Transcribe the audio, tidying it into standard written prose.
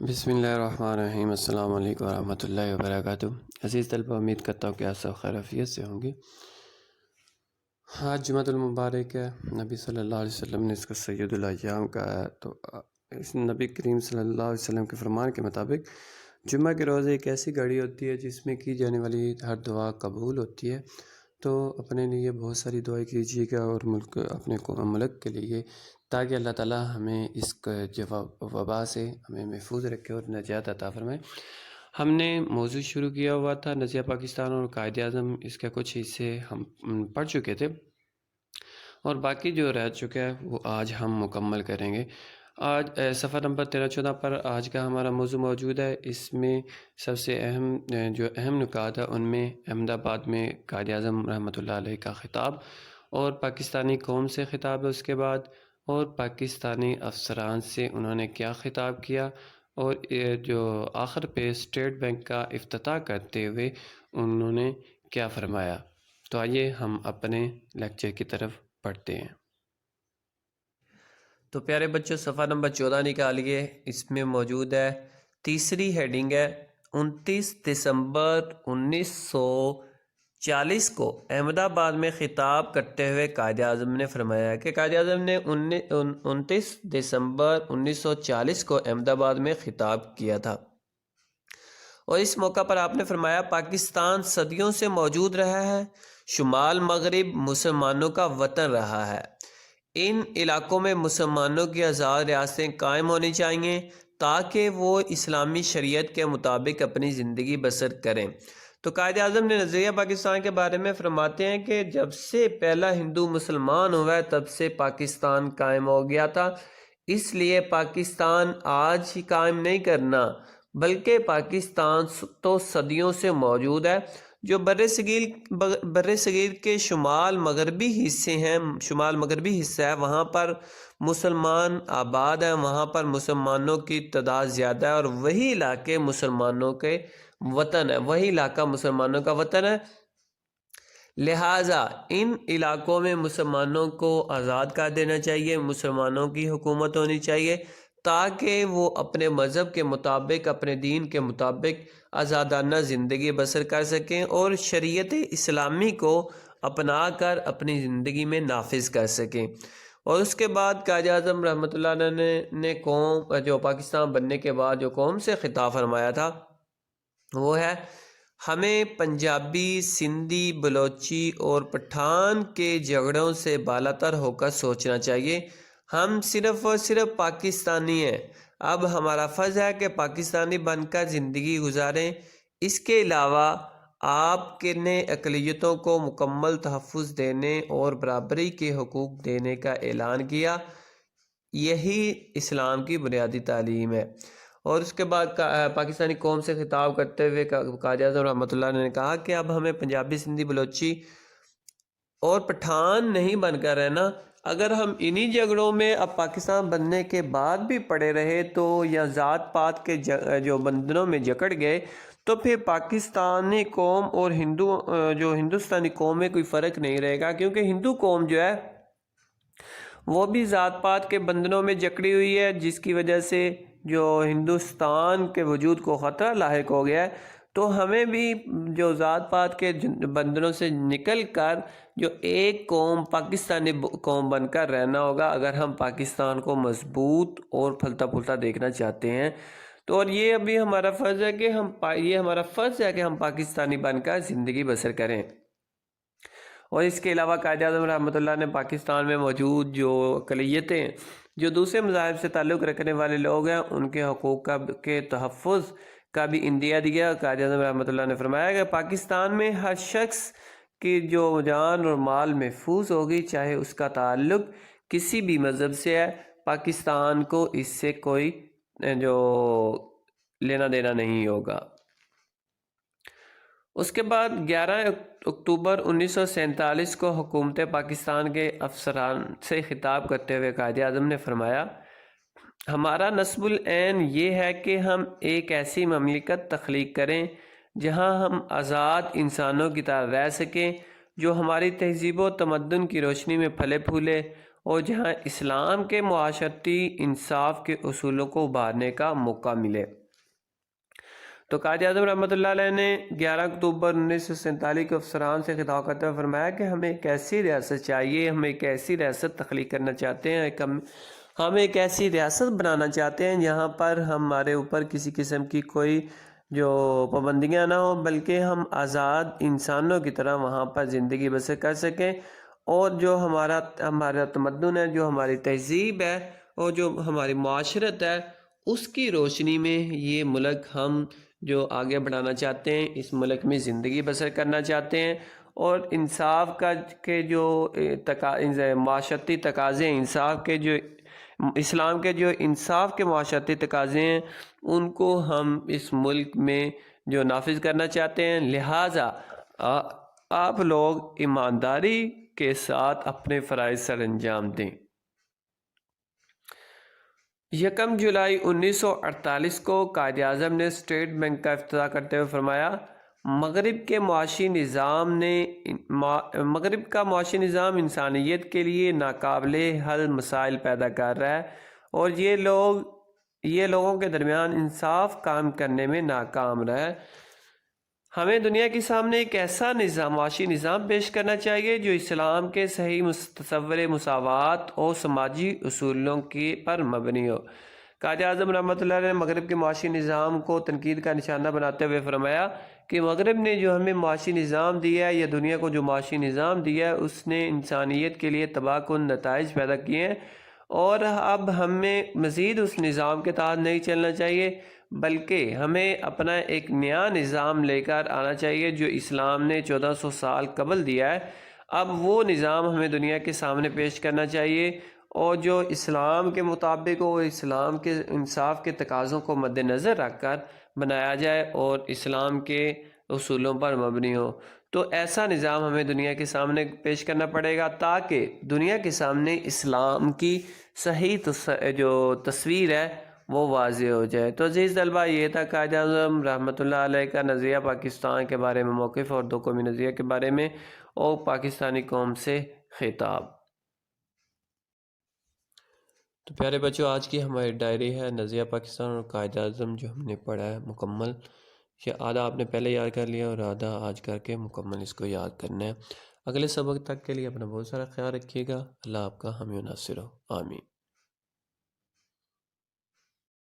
بسم اللہ الرحمن الرحیم۔ السلام علیکم ورحمۃ اللہ وبرکاتہ۔ عزیز طلبہ، امید کرتا ہوں کہ آپ سب خیر عافیت سے ہوں گے۔ آج جمعۃ المبارک ہے، نبی صلی اللہ علیہ وسلم نے اس کو سید الایام کہا ہے۔ تو اس نبی کریم صلی اللہ علیہ وسلم کے فرمان کے مطابق جمعہ کے روز ایک ایسی گھڑی ہوتی ہے جس میں کی جانے والی ہر دعا قبول ہوتی ہے۔ تو اپنے لیے بہت ساری دعائیں کیجیے گا اور اپنے ملک کے لیے، تاکہ اللہ تعالیٰ ہمیں اس وبا سے ہمیں محفوظ رکھے اور نجات عطا فرمائے۔ ہم نے موضوع شروع کیا ہوا تھا نظریہ پاکستان اور قائد اعظم، اس کے کچھ حصے ہم پڑھ چکے تھے اور باقی جو رہ چکا ہے وہ آج ہم مکمل کریں گے۔ آج صفحہ نمبر 13-14 پر آج کا ہمارا موضوع موجود ہے۔ اس میں سب سے اہم نکات ہے، ان میں احمد آباد میں قائد اعظم رحمۃ اللہ علیہ کا خطاب اور پاکستانی قوم سے خطاب ہے، اس کے بعد اور پاکستانی افسران سے انہوں نے کیا خطاب کیا، اور جو آخر پہ اسٹیٹ بینک کا افتتاح کرتے ہوئے انہوں نے کیا فرمایا۔ تو آئیے ہم اپنے لیکچر کی طرف پڑھتے ہیں۔ تو پیارے بچوں، صفحہ نمبر 14 نکالیے۔ اس میں موجود ہے، تیسری ہیڈنگ ہے 29 دسمبر 1940 کو احمد آباد میں خطاب کرتے ہوئے قائد اعظم نے فرمایا کہ قائد اعظم نے 29 دسمبر 1940 کو احمد آباد میں خطاب کیا تھا، اور اس موقع پر آپ نے فرمایا پاکستان صدیوں سے موجود رہا ہے، شمال مغرب مسلمانوں کا وطن رہا ہے۔ ان علاقوں میں مسلمانوں کی آزاد ریاستیں قائم ہونی چاہیے تاکہ وہ اسلامی شریعت کے مطابق اپنی زندگی بسر کریں۔ تو قائد اعظم نے نظریہ پاکستان کے بارے میں فرماتے ہیں کہ جب سے پہلا ہندو مسلمان ہوا ہے تب سے پاکستان قائم ہو گیا تھا، اس لیے پاکستان آج ہی قائم نہیں کرنا بلکہ پاکستان تو صدیوں سے موجود ہے۔ جو بر صغیر کے شمال مغربی حصہ ہے، وہاں پر مسلمان آباد ہیں، وہاں پر مسلمانوں کی تعداد زیادہ ہے، اور وہی علاقے مسلمانوں کے وطن ہے، وہی علاقہ مسلمانوں کا وطن ہے۔ لہٰذا ان علاقوں میں مسلمانوں کو آزاد کر دینا چاہیے، مسلمانوں کی حکومت ہونی چاہیے تاکہ وہ اپنے مذہب کے مطابق، اپنے دین کے مطابق آزادانہ زندگی بسر کر سکیں اور شریعت اسلامی کو اپنا کر اپنی زندگی میں نافذ کر سکیں۔ اور اس کے بعد قائد اعظم رحمۃ اللہ علیہ نے قوم جو پاکستان بننے کے بعد جو قوم سے خطاب فرمایا تھا وہ ہے، ہمیں پنجابی، سندھی، بلوچی اور پٹھان کے جھگڑوں سے بالاتر ہو کر سوچنا چاہیے۔ ہم صرف اور صرف پاکستانی ہیں، اب ہمارا فرض ہے کہ پاکستانی بن کر زندگی گزاریں۔ اس کے علاوہ آپ نے اقلیتوں کو مکمل تحفظ دینے اور برابری کے حقوق دینے کا اعلان کیا، یہی اسلام کی بنیادی تعلیم ہے۔ اور اس کے بعد پاکستانی قوم سے خطاب کرتے ہوئے قائد اعظم رحمۃ اللہ نے کہا کہ اب ہمیں پنجابی، سندھی، بلوچی اور پٹھان نہیں بن کر رہنا۔ اگر ہم انہی جھگڑوں میں اب پاکستان بننے کے بعد بھی پڑے رہے تو یا ذات پات کے جو بندھنوں میں جکڑ گئے تو پھر پاکستانی قوم اور ہندوستانی قوم میں کوئی فرق نہیں رہے گا، کیونکہ ہندو قوم جو ہے وہ بھی ذات پات کے بندھنوں میں جکڑی ہوئی ہے، جس کی وجہ سے جو ہندوستان کے وجود کو خطرہ لاحق ہو گیا ہے۔ تو ہمیں بھی جو ذات پات کے بندھنوں سے نکل کر جو ایک قوم، پاکستانی قوم بن کر رہنا ہوگا اگر ہم پاکستان کو مضبوط اور پھلتا پھولتا دیکھنا چاہتے ہیں۔ تو اور یہ ابھی ہمارا فرض ہے کہ ہم پاکستانی بن کر زندگی بسر کریں۔ اور اس کے علاوہ قائد اعظم رحمۃ اللہ نے پاکستان میں موجود جو اقلیتیں جو دوسرے مذاہب سے تعلق رکھنے والے لوگ ہیں ان کے حقوق کے تحفظ کا بھی اندیہ دیا۔ قائد اعظم رحمۃ اللہ نے فرمایا کہ پاکستان میں ہر شخص کی جو جان اور مال محفوظ ہوگی، چاہے اس کا تعلق کسی بھی مذہب سے ہے، پاکستان کو اس سے کوئی جو لینا دینا نہیں ہوگا۔ اس کے بعد 11 اکتوبر 1947 کو حکومت پاکستان کے افسران سے خطاب کرتے ہوئے قائد اعظم نے فرمایا، ہمارا نصب العین یہ ہے کہ ہم ایک ایسی مملکت تخلیق کریں جہاں ہم آزاد انسانوں کی طرح رہ سکیں، جو ہماری تہذیب و تمدن کی روشنی میں پھلے پھولے اور جہاں اسلام کے معاشرتی انصاف کے اصولوں کو ابھارنے کا موقع ملے۔ تو قائد اعظم رحمۃ اللہ علیہ نے 11 اکتوبر 1947 کو افسران سے خطاب کرتے ہوئے فرمایا کہ ہمیں ایک ایسی ریاست چاہیے، ہم ایک ایسی ریاست تخلیق کرنا چاہتے ہیں، ہم ایک ایسی ریاست بنانا چاہتے ہیں جہاں پر ہمارے اوپر کسی قسم کی کوئی جو پابندیاں نہ ہوں، بلکہ ہم آزاد انسانوں کی طرح وہاں پر زندگی بسر کر سکیں، اور جو ہمارا تمدن ہے، جو ہماری تہذیب ہے اور جو ہماری معاشرت ہے، اس کی روشنی میں یہ ملک ہم جو آگے بڑھانا چاہتے ہیں، اس ملک میں زندگی بسر کرنا چاہتے ہیں، اور انصاف کے جو معاشرتی تقاضے، انصاف کے جو اسلام کے جو انصاف کے معاشرتی تقاضے ہیں، ان کو ہم اس ملک میں جو نافذ کرنا چاہتے ہیں، لہٰذا آپ لوگ ایمانداری کے ساتھ اپنے فرائض سر انجام دیں۔ 1 جولائی 1948 کو قائد اعظم نے اسٹیٹ بینک کا افتتاح کرتے ہوئے فرمایا، مغرب کا معاشی نظام انسانیت کے لیے ناقابل حل مسائل پیدا کر رہا ہے، اور یہ لوگوں کے درمیان انصاف قائم کرنے میں ناکام رہا ہے۔ ہمیں دنیا کے سامنے ایک ایسا معاشی نظام پیش کرنا چاہیے جو اسلام کے صحیح تصور مساوات اور سماجی اصولوں پر مبنی ہو۔ قائد اعظم رحمۃ اللہ نے مغرب کے معاشی نظام کو تنقید کا نشانہ بناتے ہوئے فرمایا کہ مغرب نے جو ہمیں معاشی نظام دیا ہے، یا دنیا کو جو معاشی نظام دیا ہے، اس نے انسانیت کے لیے تباہ کن نتائج پیدا کیے ہیں، اور اب ہمیں مزید اس نظام کے تحت نہیں چلنا چاہیے، بلکہ ہمیں اپنا ایک نیا نظام لے کر آنا چاہیے جو اسلام نے 1400 سال قبل دیا ہے۔ اب وہ نظام ہمیں دنیا کے سامنے پیش کرنا چاہیے، اور جو اسلام کے مطابق ہو، اسلام کے انصاف کے تقاضوں کو مد نظر رکھ کر بنایا جائے اور اسلام کے اصولوں پر مبنی ہو۔ تو ایسا نظام ہمیں دنیا کے سامنے پیش کرنا پڑے گا تاکہ دنیا کے سامنے اسلام کی صحیح جو تصویر ہے وہ واضح ہو جائے۔ تو عزیز طلبہ، یہ تھا قائد اعظم رحمۃ اللہ علیہ کا نظریہ پاکستان کے بارے میں، موقف اور دو قومی نظریہ کے بارے میں، اور پاکستانی قوم سے خطاب۔ تو پیارے بچوں، آج کی ہماری ڈائری ہے نظریہ پاکستان اور قائد اعظم، جو ہم نے پڑھا ہے مکمل۔ یہ آدھا آپ نے پہلے یاد کر لیا اور آدھا آج کر کے مکمل اس کو یاد کرنا ہے۔ اگلے سبق تک کے لیے اپنا بہت سارا خیال رکھیے گا۔ اللہ آپ کا حامی و ناصر ہو، آمین۔